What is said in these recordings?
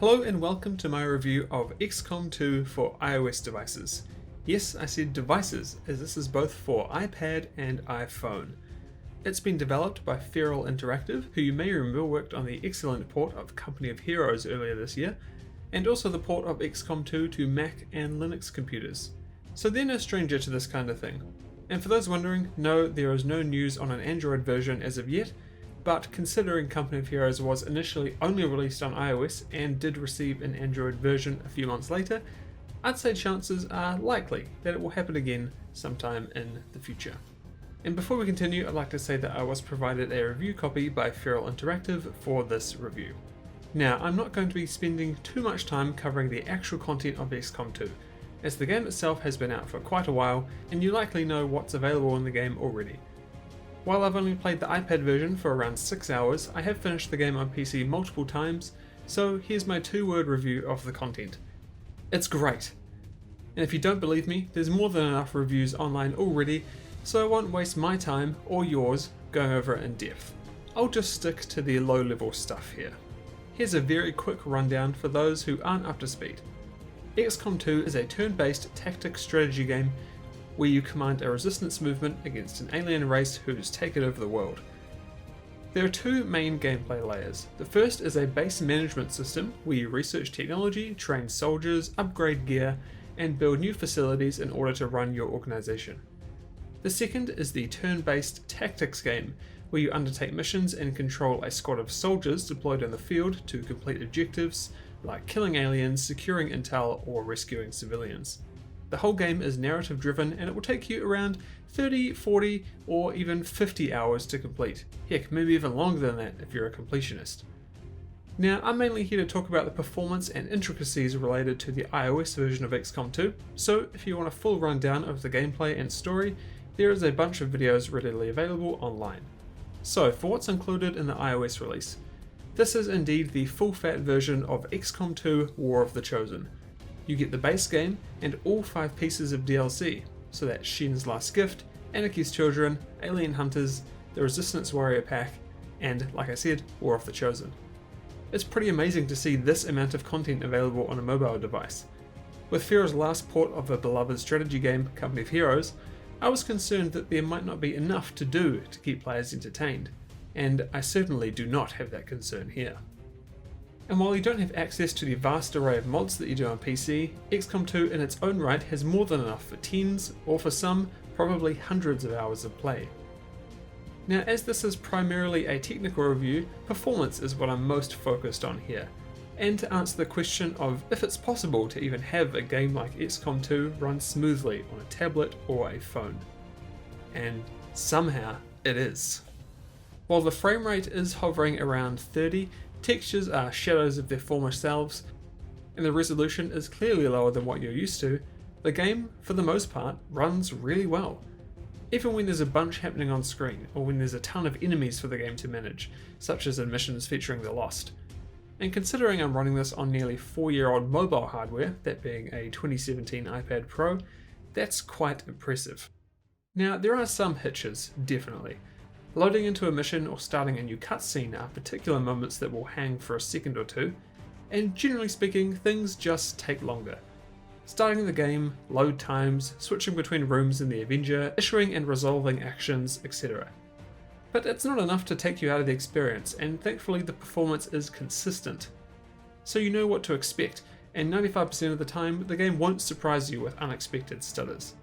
Hello and welcome to my review of XCOM 2 for iOS devices. Yes, I said devices, as this is both for iPad and iPhone. It's been developed by Feral Interactive, who you may remember worked on the excellent port of Company of Heroes earlier this year, and also the port of XCOM 2 to Mac and Linux computers. So they're no stranger to this kind of thing. And for those wondering, no, there is no news on an Android version as of yet, but considering Company of Heroes was initially only released on iOS and did receive an Android version a few months later, I'd say chances are likely that it will happen again sometime in the future. And before we continue, I'd like to say that I was provided a review copy by Feral Interactive for this review. Now, I'm not going to be spending too much time covering the actual content of XCOM 2, as the game itself has been out for quite a while and you likely know what's available in the game already. While I've only played the iPad version for around 6 hours, I have finished the game on PC multiple times, so here's my 2-word review of the content. It's great! And if you don't believe me, there's more than enough reviews online already, so I won't waste my time, or yours, going over it in depth. I'll just stick to the low-level stuff here. Here's a very quick rundown for those who aren't up to speed. XCOM 2 is a turn-based tactics strategy game where you command a resistance movement against an alien race who's taken over the world. There are 2 main gameplay layers. The first is a base management system where you research technology, train soldiers, upgrade gear, and build new facilities in order to run your organization. The second is the turn-based tactics game where you undertake missions and control a squad of soldiers deployed in the field to complete objectives like killing aliens, securing intel, or rescuing civilians. The whole game is narrative driven and it will take you around 30, 40 or even 50 hours to complete. Heck, maybe even longer than that if you're a completionist. Now, I'm mainly here to talk about the performance and intricacies related to the iOS version of XCOM 2, so if you want a full rundown of the gameplay and story, there is a bunch of videos readily available online. So, for what's included in the iOS release, this is indeed the full-fat version of XCOM 2 War of the Chosen. You get the base game and all 5 pieces of DLC, so that's Shen's Last Gift, Anarchy's Children, Alien Hunters, the Resistance Warrior Pack, and, like I said, War of the Chosen. It's pretty amazing to see this amount of content available on a mobile device. With Feral's last port of a beloved strategy game, Company of Heroes, I was concerned that there might not be enough to do to keep players entertained, and I certainly do not have that concern here. And while you don't have access to the vast array of mods that you do on PC, XCOM 2 in its own right has more than enough for teens, or for some, probably hundreds of hours of play. Now, as this is primarily a technical review, performance is what I'm most focused on here, and to answer the question of if it's possible to even have a game like XCOM 2 run smoothly on a tablet or a phone. And somehow it is. While the frame rate is hovering around 30, textures are shadows of their former selves, and the resolution is clearly lower than what you're used to, the game, for the most part, runs really well. Even when there's a bunch happening on screen, or when there's a ton of enemies for the game to manage, such as in missions featuring the Lost. And considering I'm running this on nearly 4-year-old mobile hardware, that being a 2017 iPad Pro, that's quite impressive. Now, there are some hitches, definitely. Loading into a mission or starting a new cutscene are particular moments that will hang for a second or two, and generally speaking, things just take longer. Starting the game, load times, switching between rooms in the Avenger, issuing and resolving actions, etc. But it's not enough to take you out of the experience, and thankfully the performance is consistent. So you know what to expect, and 95% of the time, the game won't surprise you with unexpected stutters.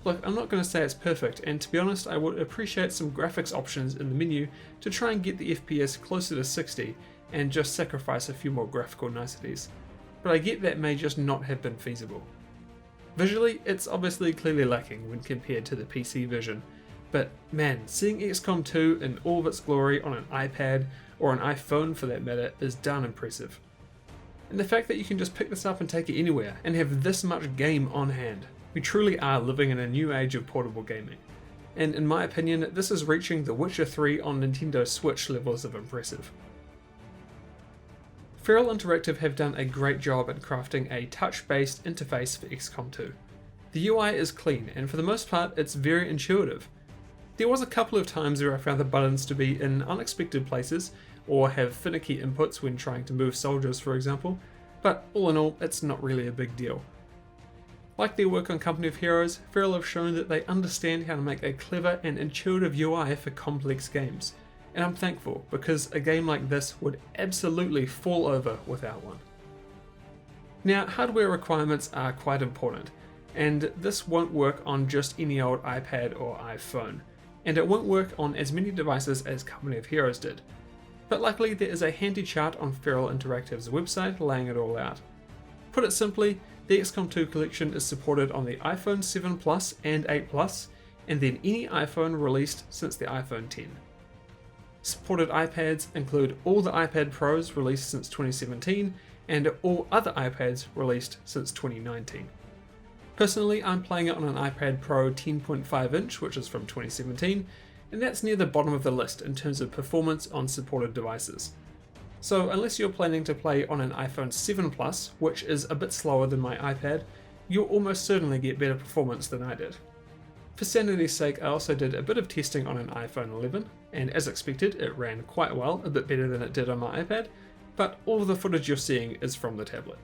Look, I'm not going to say it's perfect, and to be honest, I would appreciate some graphics options in the menu to try and get the FPS closer to 60 and just sacrifice a few more graphical niceties. But I get that may just not have been feasible. Visually, it's obviously clearly lacking when compared to the PC version, but man, seeing XCOM 2 in all of its glory on an iPad, or an iPhone for that matter, is darn impressive. And the fact that you can just pick this up and take it anywhere, and have this much game on hand. We truly are living in a new age of portable gaming, and in my opinion, this is reaching The Witcher 3 on Nintendo Switch levels of impressive. Feral Interactive have done a great job at crafting a touch-based interface for XCOM 2. The UI is clean, and for the most part, it's very intuitive. There was a couple of times where I found the buttons to be in unexpected places, or have finicky inputs when trying to move soldiers for example, but all in all it's not really a big deal. Like their work on Company of Heroes, Feral have shown that they understand how to make a clever and intuitive UI for complex games, and I'm thankful because a game like this would absolutely fall over without one. Now, hardware requirements are quite important, and this won't work on just any old iPad or iPhone, and it won't work on as many devices as Company of Heroes did. But luckily there is a handy chart on Feral Interactive's website laying it all out. Put it simply, the XCOM 2 collection is supported on the iPhone 7 Plus and 8 Plus, and then any iPhone released since the iPhone 10. Supported iPads include all the iPad Pros released since 2017, and all other iPads released since 2019. Personally, I'm playing it on an iPad Pro 10.5 inch, which is from 2017, and that's near the bottom of the list in terms of performance on supported devices. So unless you're planning to play on an iPhone 7 Plus, which is a bit slower than my iPad, you'll almost certainly get better performance than I did. For sanity's sake, I also did a bit of testing on an iPhone 11, and as expected it ran quite well, a bit better than it did on my iPad, but all of the footage you're seeing is from the tablet.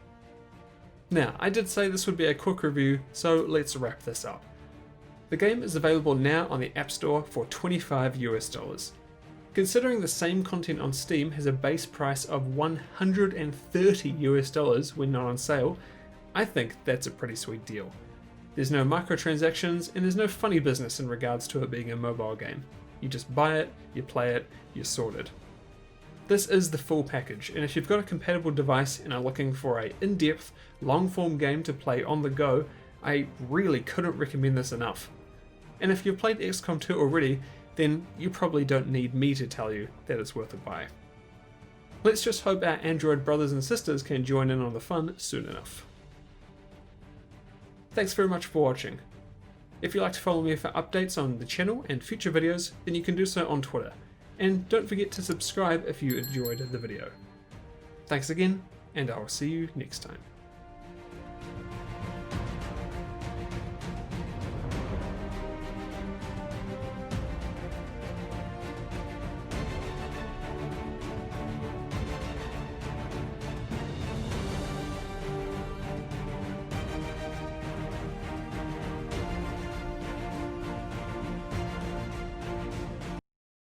Now, I did say this would be a quick review, so let's wrap this up. The game is available now on the App Store for $25 US. Considering the same content on Steam has a base price of $130 US when not on sale, I think that's a pretty sweet deal. There's no microtransactions and there's no funny business in regards to it being a mobile game. You just buy it, you play it, you're sorted. This is the full package, and if you've got a compatible device and are looking for an in-depth, long-form game to play on the go, I really couldn't recommend this enough. And if you've played XCOM 2 already, then you probably don't need me to tell you that it's worth a buy. Let's just hope our Android brothers and sisters can join in on the fun soon enough. Thanks very much for watching. If you'd like to follow me for updates on the channel and future videos, then you can do so on Twitter. And don't forget to subscribe if you enjoyed the video. Thanks again, and I'll see you next time.